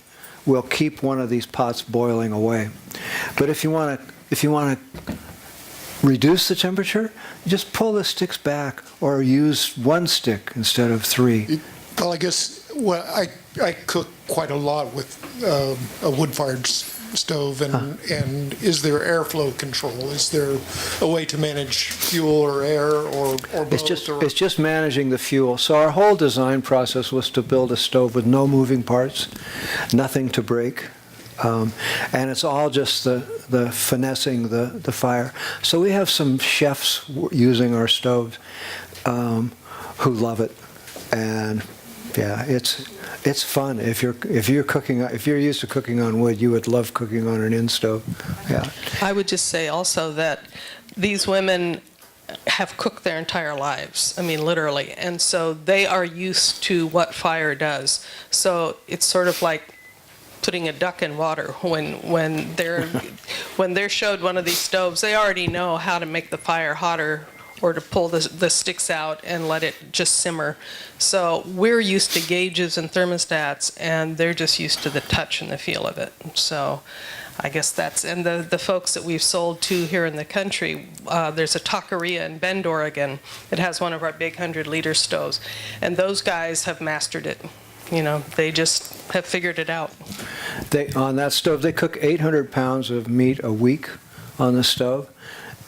keep one of these pots boiling away. But if you want to reduce the temperature, you just pull the sticks back or use 1 stick instead of 3. Well, I guess, well, I cook quite a lot with a wood-fired stove, and is there airflow control? Is there a way to manage fuel or air or both? It's just managing the fuel. So our whole design process was to build a stove with no moving parts, nothing to break. And it's all just the finessing the fire. So we have some chefs using our stoves who love it, and yeah, it's fun. If you're used to cooking on wood, you would love cooking on an InStove. Yeah. I would just say also that these women have cooked their entire lives, I mean literally, and so they are used to what fire does. So it's sort of like putting a duck in water. When they're showed one of these stoves, they already know how to make the fire hotter or to pull the sticks out and let it just simmer. So we're used to gauges and thermostats, and they're just used to the touch and the feel of it. So I guess that's, and the folks that we've sold to here in the country, there's a taqueria in Bend, Oregon. It has one of our big 100-liter stoves, and those guys have mastered it. You know, they just have figured it out. On that stove, they cook 800 pounds of meat a week on the stove.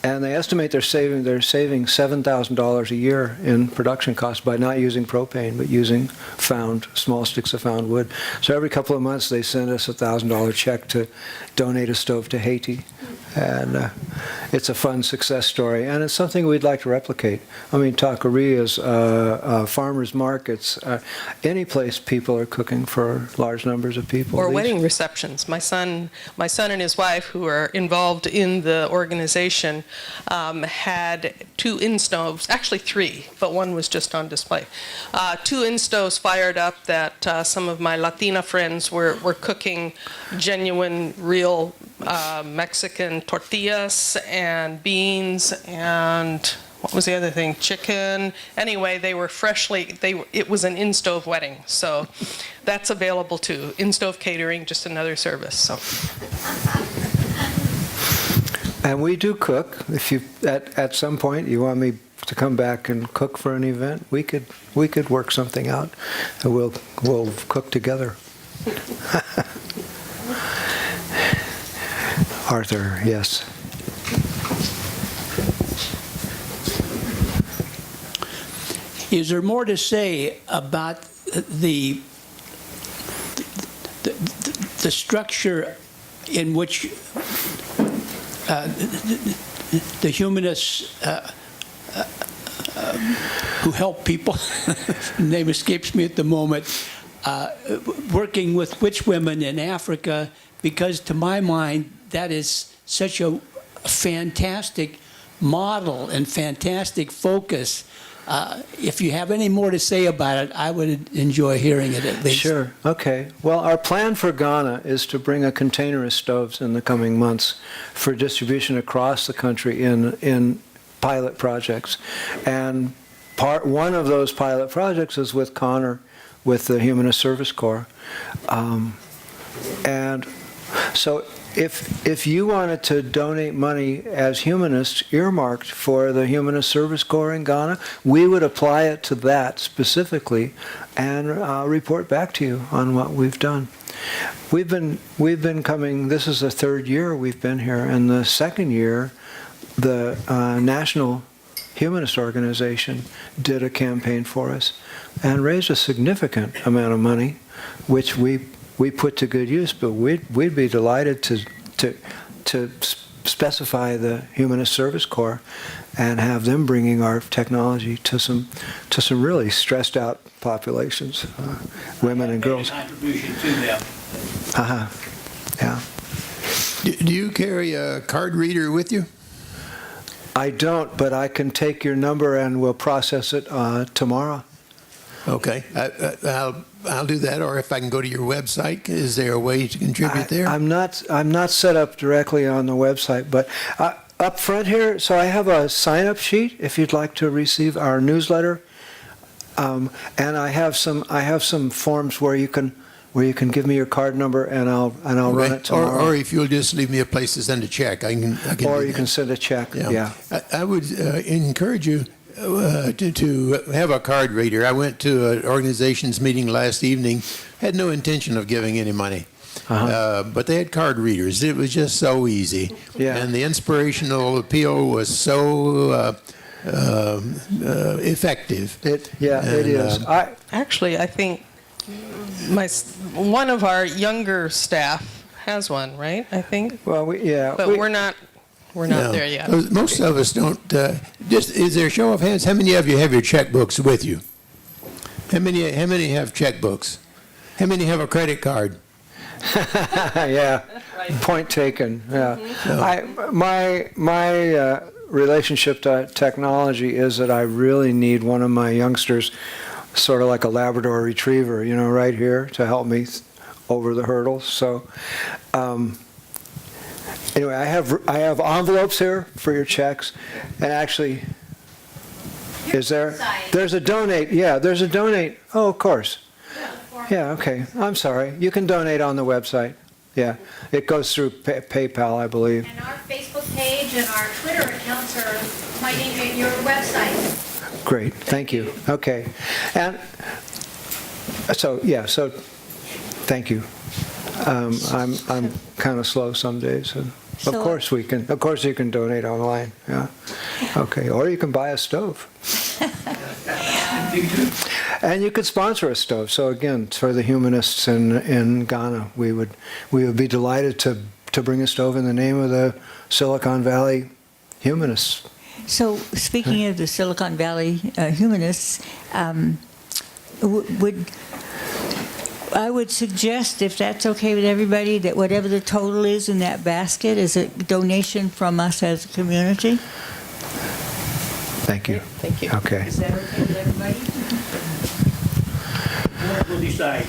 And they estimate they're saving $7,000 a year in production costs by not using propane, but using small sticks of found wood. So every couple of months they send us a $1,000 check to donate a stove to Haiti. And it's a fun success story, and it's something we'd like to replicate. I mean, taquerias, farmers markets, any place people are cooking for large numbers of people. Or wedding receptions. My son and his wife, who are involved in the organization, had 2 InStoves, actually 3, but one was just on display. 2 InStoves fired up that some of my Latina friends were cooking genuine, real Mexican tortillas and beans and what was the other thing? Chicken. Anyway, they were it was an InStove wedding. So that's available too. InStove catering, just another service. So. And we do cook. If you at some point you want me to come back and cook for an event, we could work something out, and we'll cook together. Arthur, yes. Is there more to say about the structure in which the humanists who help people, name escapes me at the moment, working with witch women in Africa, because to my mind that is such a fantastic model and fantastic focus. If you have any more to say about it, I would enjoy hearing it at least. Sure. Okay. Well, our plan for Ghana is to bring a container of stoves in the coming months for distribution across the country in pilot projects. And one of those pilot projects is with Connor, with the Humanist Service Corps. And so if you wanted to donate money as humanists earmarked for the Humanist Service Corps in Ghana, we would apply it to that specifically and report back to you on what we've done. We've been coming, this is the 3rd year we've been here, and the 2nd year the National Humanist Organization did a campaign for us and raised a significant amount of money, which we put to good use, but we'd be delighted to specify the Humanist Service Corps and have them bringing our technology to some really stressed out populations, women and girls. Contribution to them. Yeah. Do you carry a card reader with you? I don't, but I can take your number and we'll process it tomorrow. Okay, I'll do that. Or if I can go to your website, is there a way to contribute there? I'm not set up directly on the website, but up front here, so I have a sign-up sheet if you'd like to receive our newsletter, and I have some forms where you can give me your card number and I'll run it tomorrow. Or if you'll just leave me a place to send a check, I can. Or do you that. can send a check. Yeah. I would encourage you to have a card reader. I went to an organization's meeting last evening. Had no intention of giving any money. But they had card readers. It was just so easy. Yeah. And the inspirational appeal was so effective. It is. Actually, I think one of our younger staff has one, right? I think. Well, But we're not No. there yet. Most of us don't. Is there a show of hands? How many of you have your checkbooks with you? How many have checkbooks? How many have a credit card? Yeah. Point taken. Yeah. My relationship to technology is that I really need one of my youngsters, sort of like a Labrador Retriever, right here to help me over the hurdles. So. Anyway, I have envelopes here for your checks, and actually, there's a donate? Yeah, there's a donate. Oh, of course. Yeah, okay. I'm sorry. You can donate on the website. Yeah, it goes through PayPal, I believe. And our Facebook page and our Twitter accounts are pointing at your website. Great, thank you. Okay, and so thank you. I'm kind of slow some days. And of course you can donate online. Yeah. Okay. Or you can buy a stove. And you could sponsor a stove. So again, for the humanists in Ghana, we would be delighted to bring a stove in the name of the Silicon Valley humanists. So speaking of the Silicon Valley humanists, I would suggest, if that's okay with everybody, that whatever the total is in that basket is a donation from us as a community. Thank you. Thank you. Okay. Is that okay with everybody? We'll decide.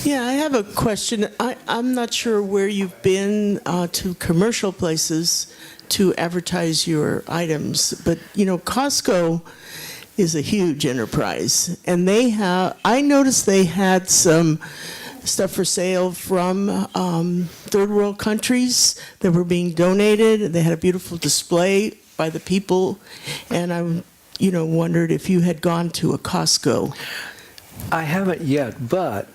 Yeah, I have a question. I'm not sure where you've been to commercial places to advertise your items, but Costco is a huge enterprise, and I noticed they had some stuff for sale from third world countries that were being donated. They had a beautiful display by the people, and I wondered if you had gone to a Costco. I haven't yet, but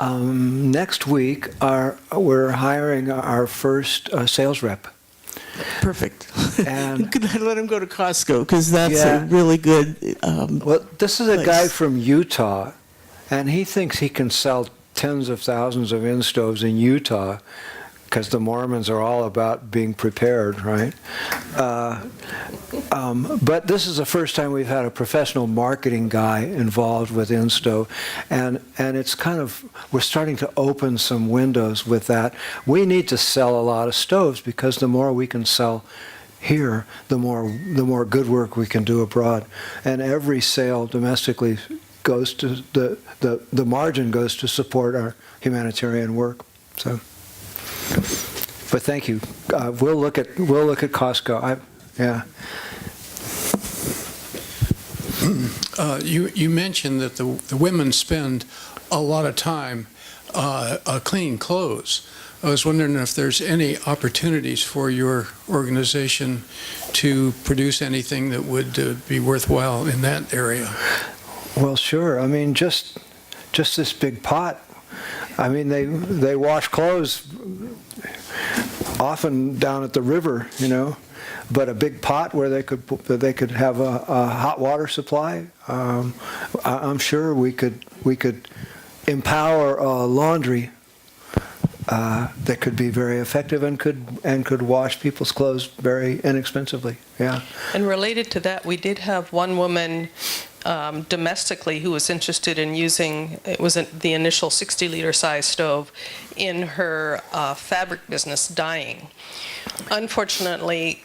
next week we're hiring our first sales rep. Perfect. And could I let him go to Costco, because that's a really good well, this is a place. guy from Utah, and he thinks he can sell tens of thousands of InStoves in Utah because the Mormons are all about being prepared, right? But this is the first time we've had a professional marketing guy involved with InStove, and it's we're starting to open some windows with that. We need to sell a lot of stoves because the more we can sell here, the more good work we can do abroad. And every sale domestically goes to the margin goes to support our humanitarian work. So. But thank you. We'll look at Costco. You mentioned that the women spend a lot of time cleaning clothes. I was wondering if there's any opportunities for your organization to produce anything that would be worthwhile in that area. Well, sure. I mean, just this big pot. I mean, they wash clothes often down at the river, but a big pot where they could have a hot water supply. I'm sure we could empower laundry that could be very effective and could wash people's clothes very inexpensively. Yeah. And related to that, we did have one woman domestically who was interested in using, it was the initial 60-liter size stove in her fabric business, dyeing. Unfortunately,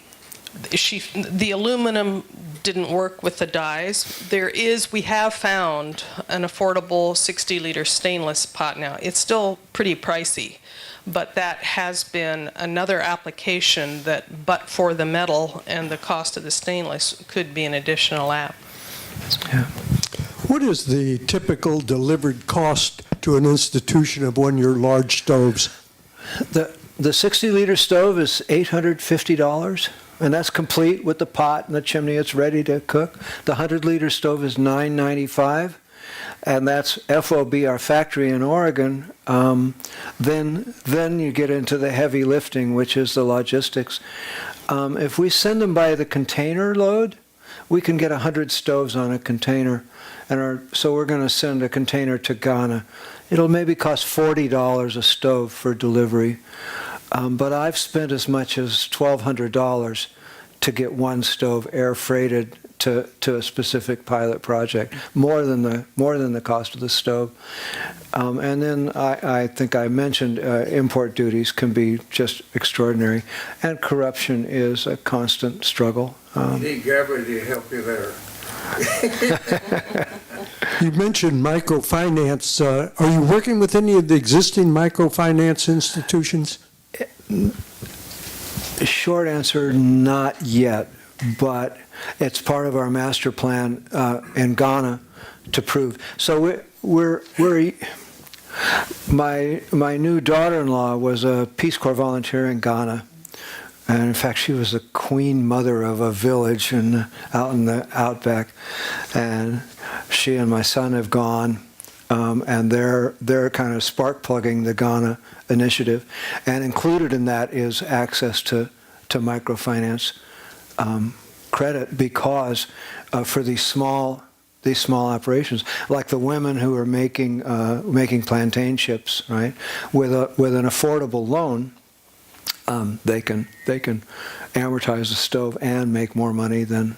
the aluminum didn't work with the dyes. We have found an affordable 60-liter stainless pot now. It's still pretty pricey, but that has been another application that, but for the metal and the cost of the stainless, could be an additional app. Yeah. What is the typical delivered cost to an institution of one of your large stoves? The 60-liter stove is $850, and that's complete with the pot and the chimney. It's ready to cook. The 100-liter stove is $995, and that's FOB, our factory in Oregon. Then you get into the heavy lifting, which is the logistics. If we send them by the container load, we can get 100 stoves on a container, so we're going to send a container to Ghana. It'll maybe cost $40 a stove for delivery, but I've spent as much as $1,200 to get one stove air freighted to a specific pilot project, more than the cost of the stove. And then I think I mentioned import duties can be just extraordinary, and corruption is a constant struggle. You need gravity to help you there. You mentioned microfinance. Are you working with any of the existing microfinance institutions? Short answer, not yet, but it's part of our master plan in Ghana to prove. So my new daughter-in-law was a Peace Corps volunteer in Ghana. And in fact, she was the queen mother of a village out in the outback. And she and my son have gone, and they're kind of spark plugging the Ghana initiative. And included in that is access to microfinance credit, because for these small operations, like the women who are making plantain chips, right, with an affordable loan. They can amortize the stove and make more money than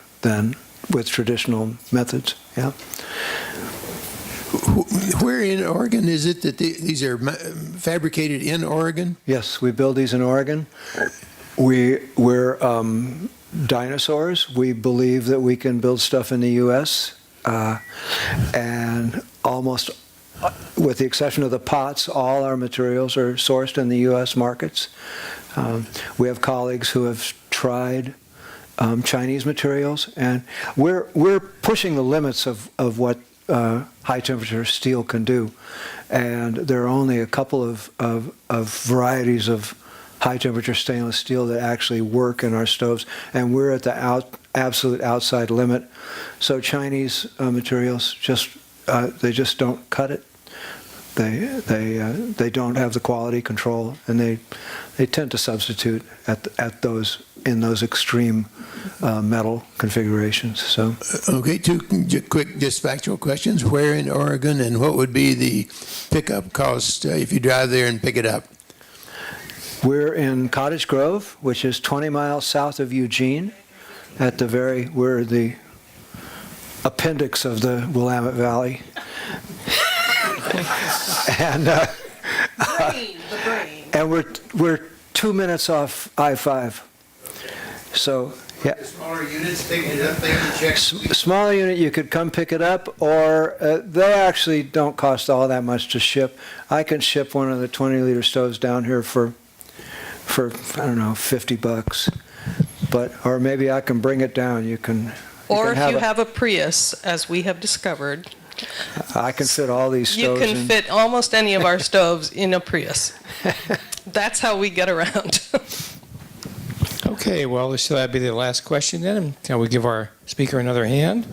with traditional methods. Yeah. Where in Oregon is it that these are fabricated in Oregon? Yes, we build these in Oregon. We're dinosaurs. We believe that we can build stuff in the U.S. And almost, with the exception of the pots, all our materials are sourced in the U.S. markets. We have colleagues who have tried Chinese materials, and we're pushing the limits of what high temperature steel can do. And there are only a couple of varieties of high temperature stainless steel that actually work in our stoves, and we're at the absolute outside limit. So Chinese materials they just don't cut it. They don't have the quality control, and they tend to substitute in those extreme metal configurations. So, okay, two quick, just factual questions. Where in Oregon, and what would be the pickup cost if you drive there and pick it up? We're in Cottage Grove, which is 20 miles south of Eugene. We're the appendix of the Willamette Valley. And the brain. And we're 2 minutes off I-5. So yeah. Smaller units taking it up, they can check. Smaller unit, you could come pick it up, or they actually don't cost all that much to ship. I can ship one of the 20-liter stoves down here for I don't know, $50. Or maybe I can bring it down. Or if you have a Prius, as we have discovered, I can fit all these stoves. You can fit almost any of our stoves in a Prius. That's how we get around. Okay, well, this will be the last question then. Can we give our speaker another hand?